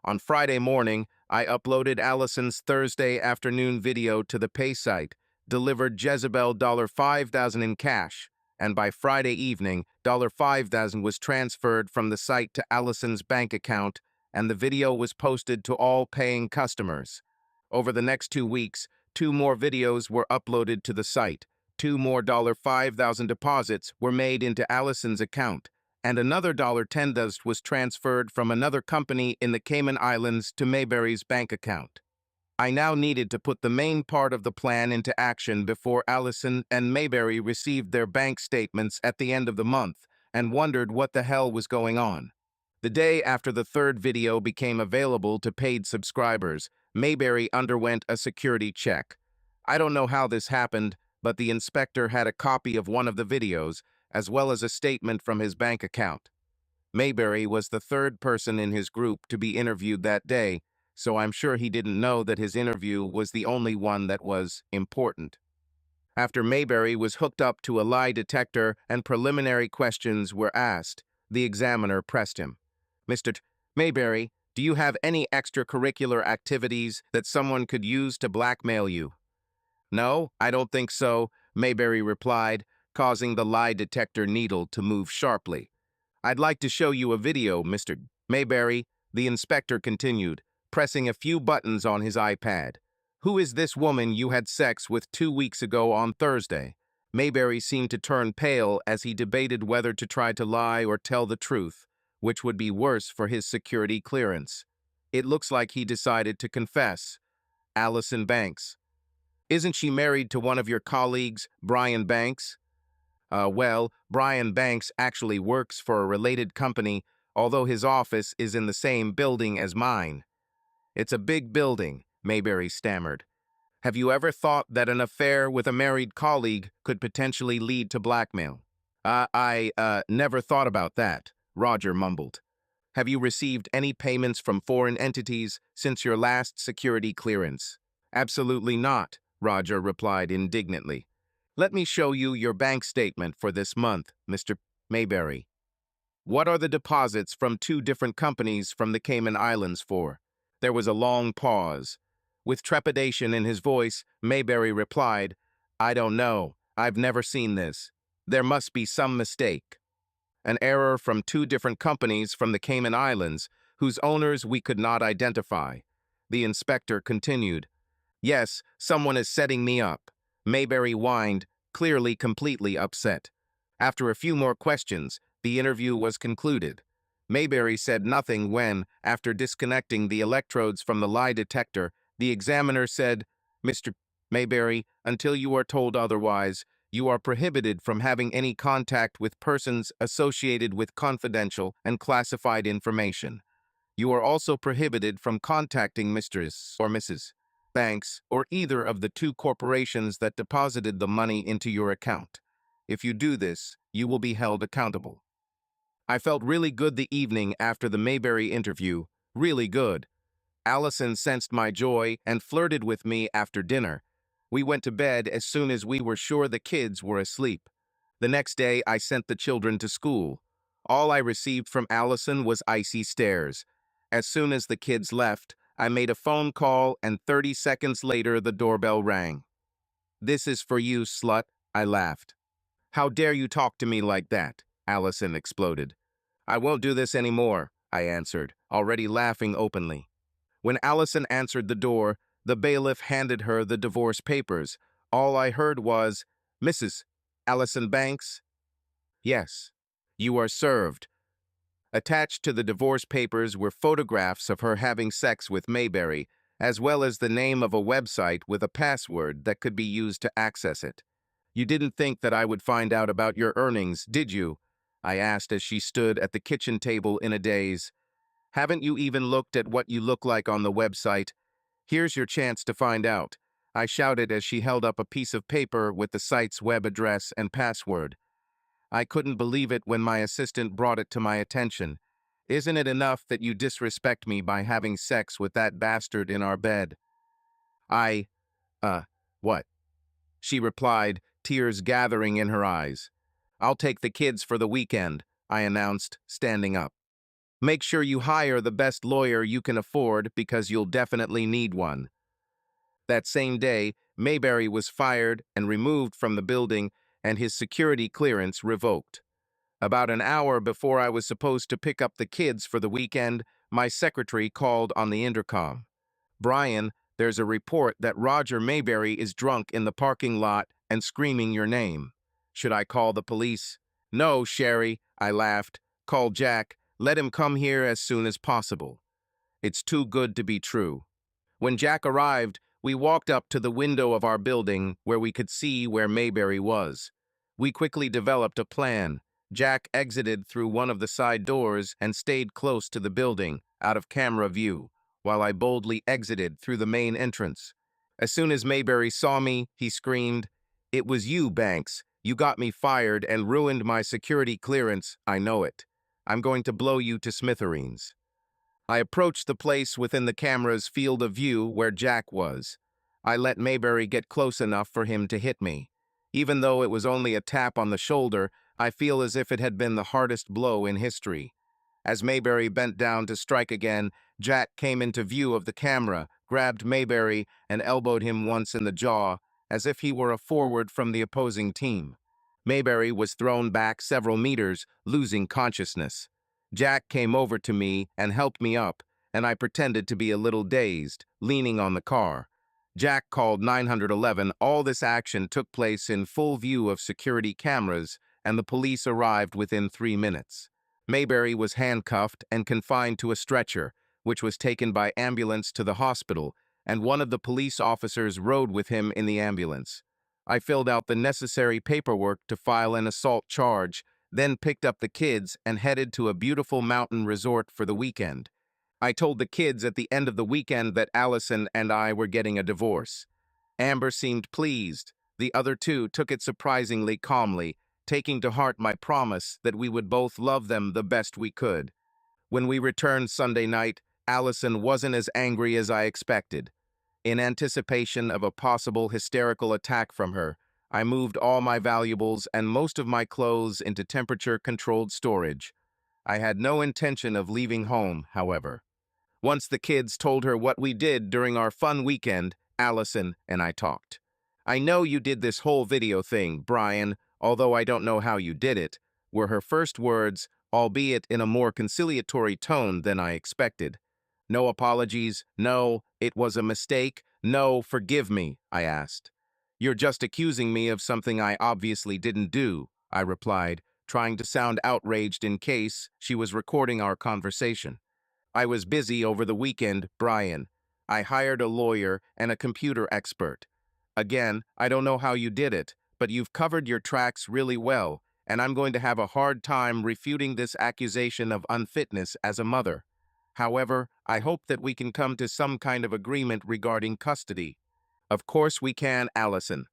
On Friday morning, I uploaded Allison's Thursday afternoon video to the pay site, delivered Jezebel $5,000 in cash, and by Friday evening, $5,000 was transferred from the site to Allison's bank account, and the video was posted to all paying customers. Over the next 2 weeks, 2 more videos were uploaded to the site, 2 more $5,000 deposits were made into Allison's account, and another $10,000 was transferred from another company in the Cayman Islands to Mayberry's bank account. I now needed to put the main part of the plan into action before Allison and Mayberry received their bank statements at the end of the month and wondered what the hell was going on. The day after the third video became available to paid subscribers, Mayberry underwent a security check. I don't know how this happened, but the inspector had a copy of one of the videos, as well as a statement from his bank account. Mayberry was the third person in his group to be interviewed that day, so I'm sure he didn't know that his interview was the only one that was important. After Mayberry was hooked up to a lie detector and preliminary questions were asked, the examiner pressed him. Mr. Mayberry, do you have any extracurricular activities that someone could use to blackmail you? No, I don't think so, Mayberry replied, causing the lie detector needle to move sharply. I'd like to show you a video, Mr. Mayberry, the inspector continued, pressing a few buttons on his iPad. Who is this woman you had sex with 2 weeks ago on Thursday? Mayberry seemed to turn pale as he debated whether to try to lie or tell the truth, which would be worse for his security clearance. It looks like he decided to confess. Allison Banks. Isn't she married to one of your colleagues, Brian Banks? Well, Brian Banks actually works for a related company, although his office is in the same building as mine. It's a big building, Mayberry stammered. Have you ever thought that an affair with a married colleague could potentially lead to blackmail? I never thought about that, Roger mumbled. Have you received any payments from foreign entities since your last security clearance? Absolutely not, Roger replied indignantly. Let me show you your bank statement for this month, Mr. Mayberry. What are the deposits from two different companies from the Cayman Islands for? There was a long pause. With trepidation in his voice, Mayberry replied, I don't know. I've never seen this. There must be some mistake. An error from two different companies from the Cayman Islands, whose owners we could not identify. The inspector continued, Yes, someone is setting me up. Mayberry whined, clearly completely upset. After a few more questions, the interview was concluded. Mayberry said nothing when, after disconnecting the electrodes from the lie detector, the examiner said, Mr. Mayberry, until you are told otherwise, you are prohibited from having any contact with persons associated with confidential and classified information. You are also prohibited from contacting Mrs. or Mrs. Banks or either of the two corporations that deposited the money into your account. If you do this, you will be held accountable. I felt really good the evening after the Mayberry interview, really good. Allison sensed my joy and flirted with me after dinner. We went to bed as soon as we were sure the kids were asleep. The next day, I sent the children to school. All I received from Allison was icy stares. As soon as the kids left, I made a phone call and 30 seconds later the doorbell rang. This is for you, slut, I laughed. How dare you talk to me like that? Allison exploded. I won't do this anymore, I answered, already laughing openly. When Allison answered the door, the bailiff handed her the divorce papers. All I heard was, Mrs. Allison Banks? Yes. You are served. Attached to the divorce papers were photographs of her having sex with Mayberry, as well as the name of a website with a password that could be used to access it. You didn't think that I would find out about your earnings, did you? I asked as she stood at the kitchen table in a daze. Haven't you even looked at what you look like on the website? Here's your chance to find out, I shouted as she held up a piece of paper with the site's web address and password. I couldn't believe it when my assistant brought it to my attention. Isn't it enough that you disrespect me by having sex with that bastard in our bed? I, what? She replied, tears gathering in her eyes. I'll take the kids for the weekend, I announced, standing up. Make sure you hire the best lawyer you can afford because you'll definitely need one. That same day, Mayberry was fired and removed from the building and his security clearance revoked. About an hour before I was supposed to pick up the kids for the weekend, my secretary called on the intercom. Brian, there's a report that Roger Mayberry is drunk in the parking lot and screaming your name. Should I call the police? No, Sherry, I laughed. Call Jack. Let him come here as soon as possible. It's too good to be true. When Jack arrived, we walked up to the window of our building where we could see where Mayberry was. We quickly developed a plan. Jack exited through one of the side doors and stayed close to the building, out of camera view, while I boldly exited through the main entrance. As soon as Mayberry saw me, he screamed, "It was you, Banks. You got me fired and ruined my security clearance. I know it. I'm going to blow you to smithereens." I approached the place within the camera's field of view where Jack was. I let Mayberry get close enough for him to hit me. Even though it was only a tap on the shoulder, I feel as if it had been the hardest blow in history. As Mayberry bent down to strike again, Jack came into view of the camera, grabbed Mayberry, and elbowed him once in the jaw, as if he were a forward from the opposing team. Mayberry was thrown back several meters, losing consciousness. Jack came over to me and helped me up, and I pretended to be a little dazed, leaning on the car. Jack called 911. All this action took place in full view of security cameras, and the police arrived within 3 minutes. Mayberry was handcuffed and confined to a stretcher, which was taken by ambulance to the hospital, and one of the police officers rode with him in the ambulance. I filled out the necessary paperwork to file an assault charge, then picked up the kids and headed to a beautiful mountain resort for the weekend. I told the kids at the end of the weekend that Allison and I were getting a divorce. Amber seemed pleased. The other two took it surprisingly calmly, taking to heart my promise that we would both love them the best we could. When we returned Sunday night, Allison wasn't as angry as I expected. In anticipation of a possible hysterical attack from her, I moved all my valuables and most of my clothes into temperature-controlled storage. I had no intention of leaving home, however. Once the kids told her what we did during our fun weekend, Allison and I talked. "I know you did this whole video thing, Brian, although I don't know how you did it," were her first words, albeit in a more conciliatory tone than I expected. "No apologies, no, it was a mistake, no, forgive me," I asked. "You're just accusing me of something I obviously didn't do," I replied, trying to sound outraged in case she was recording our conversation. "I was busy over the weekend, Brian. I hired a lawyer and a computer expert. Again, I don't know how you did it, but you've covered your tracks really well, and I'm going to have a hard time refuting this accusation of unfitness as a mother. However, I hope that we can come to some kind of agreement regarding custody." "Of course we can, Allison.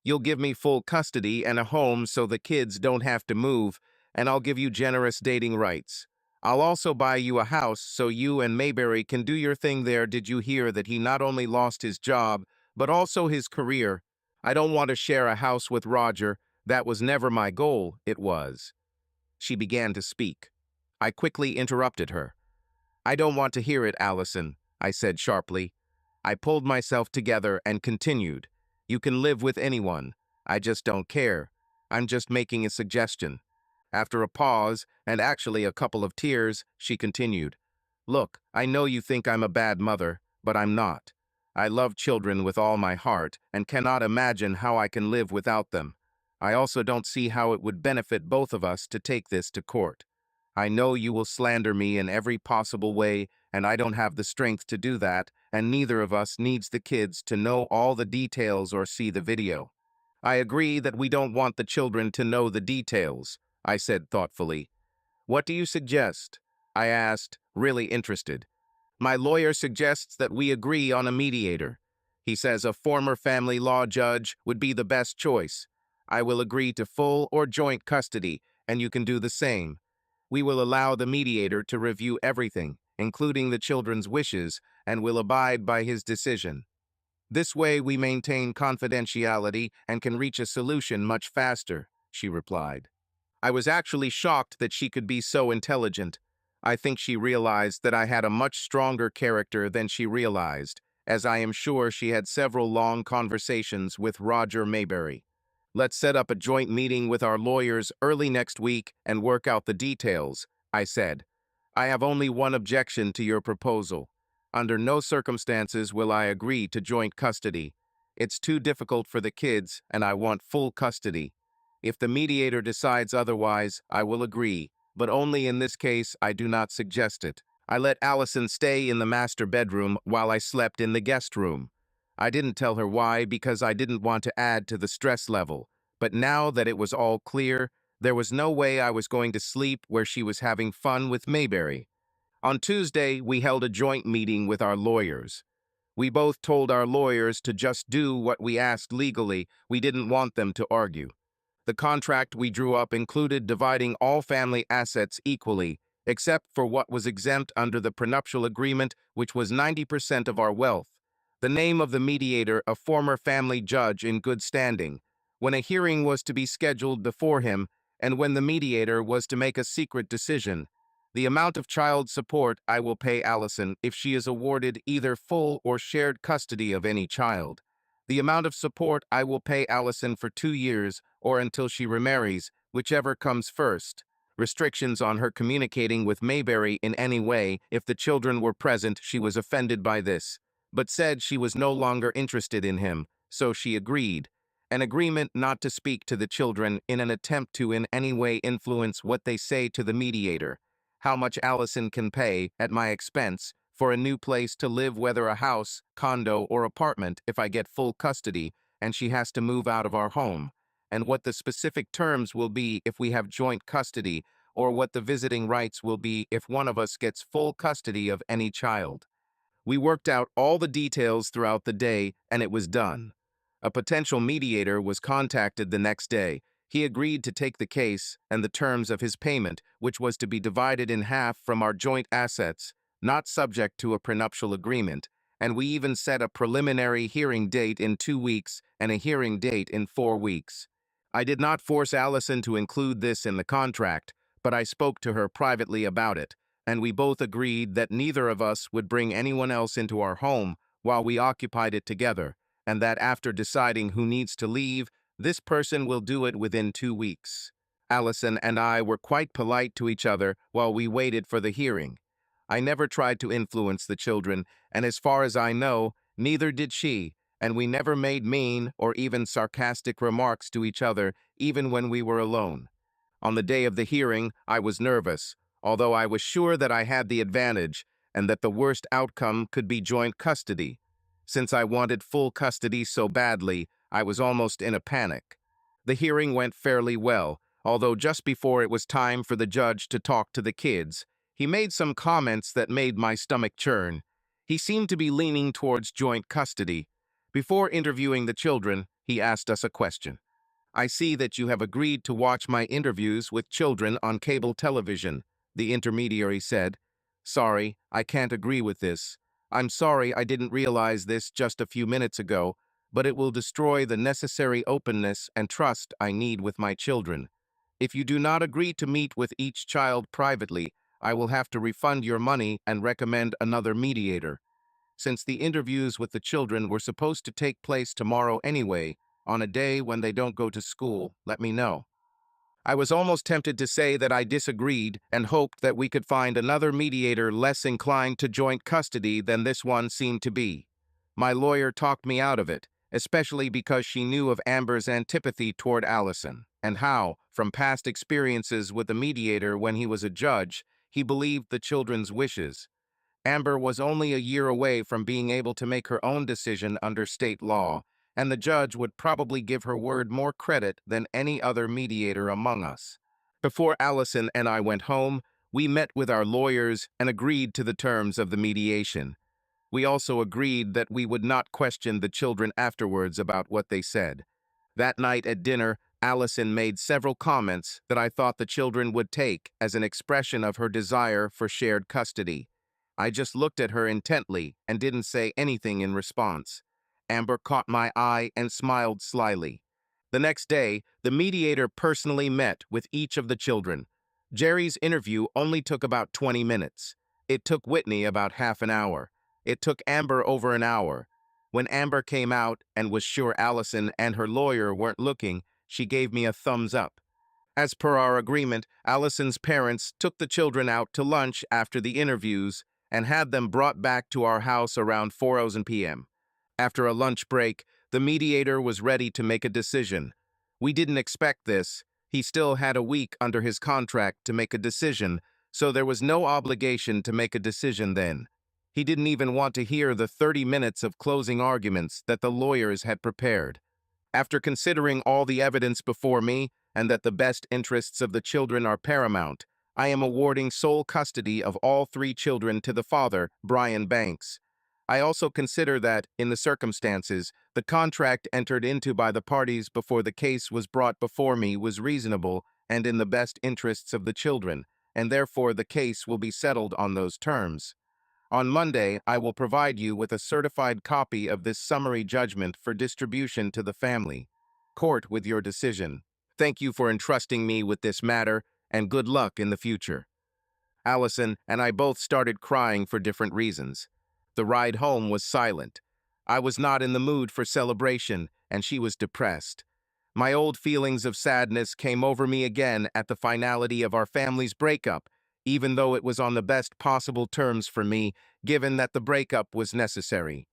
You'll give me full custody and a home so the kids don't have to move, and I'll give you generous dating rights. I'll also buy you a house so you and Mayberry can do your thing there." Did you hear that he not only lost his job, but also his career? "I don't want to share a house with Roger. That was never my goal." "It was." She began to speak. I quickly interrupted her. "I don't want to hear it, Allison," I said sharply. I pulled myself together and continued. "You can live with anyone. I just don't care. I'm just making a suggestion." After a pause, and actually a couple of tears, she continued. "Look, I know you think I'm a bad mother, but I'm not. I love children with all my heart and cannot imagine how I can live without them. I also don't see how it would benefit both of us to take this to court. I know you will slander me in every possible way, and I don't have the strength to do that, and neither of us needs the kids to know all the details or see the video. I agree that we don't want the children to know the details," I said thoughtfully. "What do you suggest?" I asked, really interested. "My lawyer suggests that we agree on a mediator. He says a former family law judge would be the best choice. I will agree to full or joint custody, and you can do the same. We will allow the mediator to review everything, including the children's wishes, and will abide by his decision. This way we maintain confidentiality and can reach a solution much faster," she replied. I was actually shocked that she could be so intelligent. I think she realized that I had a much stronger character than she realized, as I am sure she had several long conversations with Roger Mayberry. "Let's set up a joint meeting with our lawyers early next week and work out the details," I said. "I have only one objection to your proposal. Under no circumstances will I agree to joint custody. It's too difficult for the kids, and I want full custody. If the mediator decides otherwise, I will agree, but only in this case I do not suggest it." I let Allison stay in the master bedroom while I slept in the guest room. I didn't tell her why because I didn't want to add to the stress level, but now that it was all clear, there was no way I was going to sleep where she was having fun with Mayberry. On Tuesday, we held a joint meeting with our lawyers. We both told our lawyers to just do what we asked legally. We didn't want them to argue. The contract we drew up included dividing all family assets equally, except for what was exempt under the prenuptial agreement, which was 90% of our wealth. The name of the mediator, a former family judge in good standing, when a hearing was to be scheduled before him, and when the mediator was to make a secret decision. The amount of child support I will pay Allison if she is awarded either full or shared custody of any child. The amount of support I will pay Allison for 2 years or until she remarries, whichever comes first. Restrictions on her communicating with Mayberry in any way. If the children were present, she was offended by this, but said she was no longer interested in him, so she agreed. An agreement not to speak to the children in an attempt to in any way influence what they say to the mediator. How much Allison can pay, at my expense, for a new place to live, whether a house, condo, or apartment, if I get full custody and she has to move out of our home, and what the specific terms will be if we have joint custody, or what the visiting rights will be if one of us gets full custody of any child. We worked out all the details throughout the day, and it was done. A potential mediator was contacted the next day. He agreed to take the case and the terms of his payment, which was to be divided in half from our joint assets, not subject to a prenuptial agreement, and we even set a preliminary hearing date in 2 weeks and a hearing date in 4 weeks. I did not force Allison to include this in the contract, but I spoke to her privately about it, and we both agreed that neither of us would bring anyone else into our home while we occupied it together, and that after deciding who needs to leave, this person will do it within 2 weeks. Allison and I were quite polite to each other while we waited for the hearing. I never tried to influence the children, and as far as I know, neither did she, and we never made mean or even sarcastic remarks to each other, even when we were alone. On the day of the hearing, I was nervous, although I was sure that I had the advantage and that the worst outcome could be joint custody. Since I wanted full custody so badly, I was almost in a panic. The hearing went fairly well, although just before it was time for the judge to talk to the kids, he made some comments that made my stomach churn. He seemed to be leaning towards joint custody. Before interviewing the children, he asked us a question. I see that you have agreed to watch my interviews with children on cable television, the intermediary said. Sorry, I can't agree with this. I'm sorry I didn't realize this just a few minutes ago, but it will destroy the necessary openness and trust I need with my children. If you do not agree to meet with each child privately, I will have to refund your money and recommend another mediator. Since the interviews with the children were supposed to take place tomorrow anyway, on a day when they don't go to school, let me know. I was almost tempted to say that I disagreed and hoped that we could find another mediator less inclined to joint custody than this one seemed to be. My lawyer talked me out of it, especially because she knew of Amber's antipathy toward Allison, and how, from past experiences with the mediator when he was a judge, he believed the children's wishes. Amber was only a year away from being able to make her own decision under state law, and the judge would probably give her word more credit than any other mediator among us. Before Allison and I went home, we met with our lawyers and agreed to the terms of the mediation. We also agreed that we would not question the children afterwards about what they said. That night at dinner, Allison made several comments that I thought the children would take as an expression of her desire for shared custody. I just looked at her intently and didn't say anything in response. Amber caught my eye and smiled slyly. The next day, the mediator personally met with each of the children. Jerry's interview only took about 20 minutes. It took Whitney about half an hour. It took Amber over an hour. When Amber came out and was sure Allison and her lawyer weren't looking, she gave me a thumbs up. As per our agreement, Allison's parents took the children out to lunch after the interviews and had them brought back to our house around 4:00 p.m. After a lunch break, the mediator was ready to make a decision. We didn't expect this. He still had a week under his contract to make a decision, so there was no obligation to make a decision then. He didn't even want to hear the 30 minutes of closing arguments that the lawyers had prepared. After considering all the evidence before me and that the best interests of the children are paramount, I am awarding sole custody of all three children to the father, Brian Banks. I also consider that, in the circumstances, the contract entered into by the parties before the case was brought before me was reasonable and in the best interests of the children, and therefore the case will be settled on those terms. On Monday, I will provide you with a certified copy of this summary judgment for distribution to the family. Court with your decision. Thank you for entrusting me with this matter, and good luck in the future. Allison and I both started crying for different reasons. The ride home was silent. I was not in the mood for celebration, and she was depressed. My old feelings of sadness came over me again at the finality of our family's breakup, even though it was on the best possible terms for me, given that the breakup was necessary.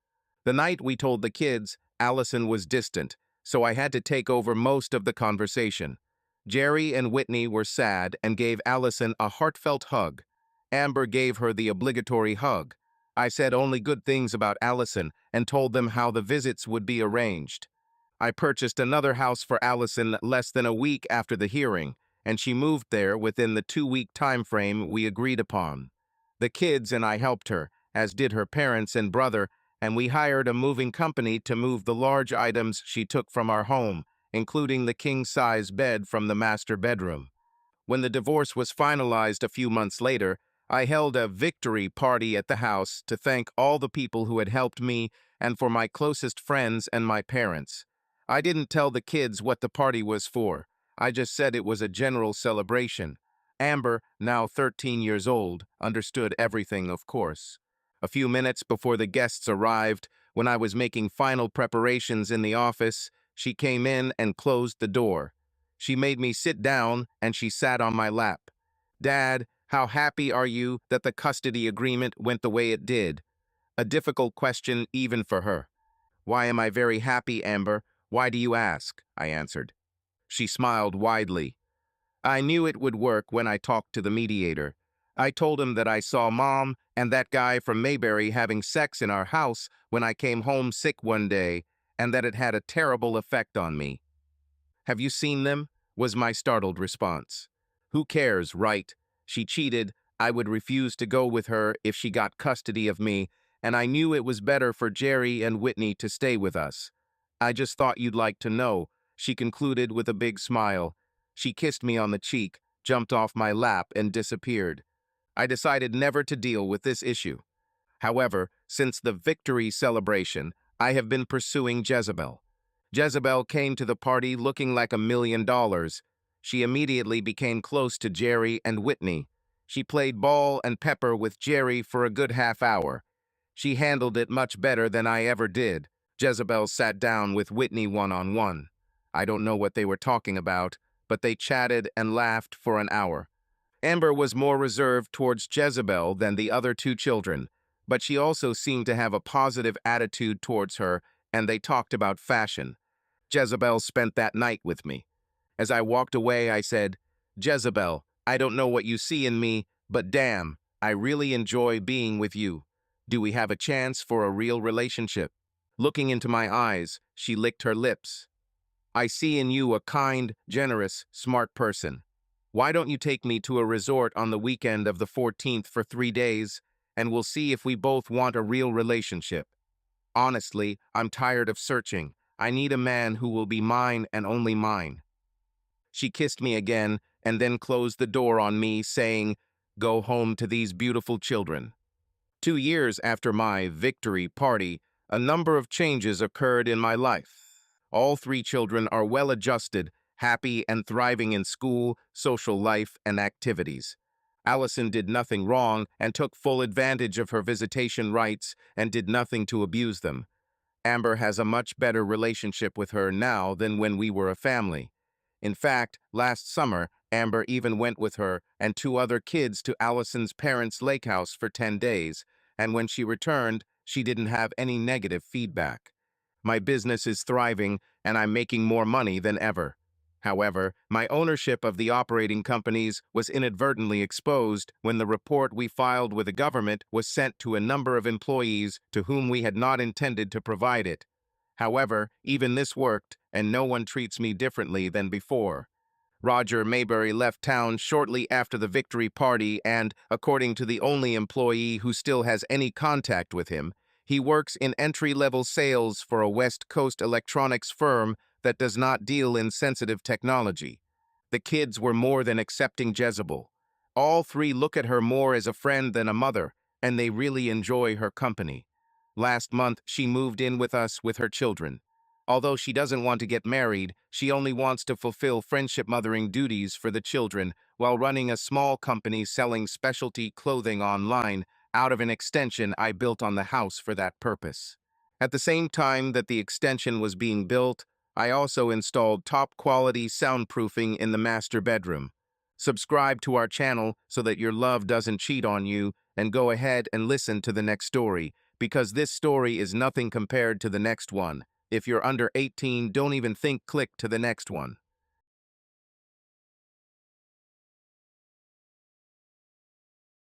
The night we told the kids, Allison was distant, so I had to take over most of the conversation. Jerry and Whitney were sad and gave Allison a heartfelt hug. Amber gave her the obligatory hug. I said only good things about Allison and told them how the visits would be arranged. I purchased another house for Allison less than a week after the hearing, and she moved there within the 2-week time frame we agreed upon. The kids and I helped her, as did her parents and brother, and we hired a moving company to move the large items she took from our home, including the king-size bed from the master bedroom. When the divorce was finalized a few months later, I held a victory party at the house to thank all the people who had helped me and for my closest friends and my parents. I didn't tell the kids what the party was for. I just said it was a general celebration. Amber, now 13 years old, understood everything, of course. A few minutes before the guests arrived, when I was making final preparations in the office, she came in and closed the door. She made me sit down, and she sat on my lap. "Dad, how happy are you that the custody agreement went the way it did?" A difficult question even for her. "Why am I very happy, Amber? Why do you ask?" I answered. She smiled widely. "I knew it would work when I talked to the mediator. I told him that I saw Mom and that guy from Mayberry having sex in our house when I came home sick one day, and that it had a terrible effect on me." "Have you seen them?" was my startled response. "Who cares, right? She cheated. I would refuse to go with her if she got custody of me, and I knew it was better for Jerry and Whitney to stay with us. I just thought you'd like to know," she concluded with a big smile. She kissed me on the cheek, jumped off my lap, and disappeared. I decided never to deal with this issue. However, since the victory celebration, I have been pursuing Jezebel. Jezebel came to the party looking like $1 million. She immediately became close to Jerry and Whitney. She played ball and pepper with Jerry for a good half hour. She handled it much better than I ever did. Jezebel sat down with Whitney one-on-one. I don't know what they were talking about, but they chatted and laughed for an hour. Amber was more reserved towards Jezebel than the other two children, but she also seemed to have a positive attitude towards her, and they talked about fashion. Jezebel spent that night with me. As I walked away, I said, "Jezebel, I don't know what you see in me, but damn, I really enjoy being with you. Do we have a chance for a real relationship?" Looking into my eyes, she licked her lips. "I see in you a kind, generous, smart person. Why don't you take me to a resort on the weekend of the 14th for 3 days, and we'll see if we both want a real relationship. Honestly, I'm tired of searching. I need a man who will be mine and only mine." She kissed me again and then closed the door on me, saying, "Go home to these beautiful children." 2 years after my victory party, a number of changes occurred in my life. All three children are well adjusted, happy, and thriving in school, social life, and activities. Allison did nothing wrong and took full advantage of her visitation rights and did nothing to abuse them. Amber has a much better relationship with her now than when we were a family. In fact, last summer, Amber even went with her and 2 other kids to Allison's parents' lake house for 10 days, and when she returned, she didn't have any negative feedback. My business is thriving, and I'm making more money than ever. However, my ownership of the operating companies was inadvertently exposed when the report we filed with the government was sent to a number of employees to whom we had not intended to provide it. However, even this worked, and no one treats me differently than before. Roger Maybury left town shortly after the victory party and, according to the only employee who still has any contact with him, he works in entry-level sales for a West Coast electronics firm that does not deal in sensitive technology. The kids were more than accepting Jezebel. All three look at her more as a friend than a mother, and they really enjoy her company. Last month, she moved in with us with her children. Although she doesn't want to get married, she only wants to fulfill friendship mothering duties for the children while running a small company selling specialty clothing online out of an extension I built on the house for that purpose. At the same time that the extension was being built, I also installed top-quality soundproofing in the master bedroom. Subscribe to our channel so that your love doesn't cheat on you, and go ahead and listen to the next story, because this story is nothing compared to the next one. If you're under 18, don't even think click to the next one.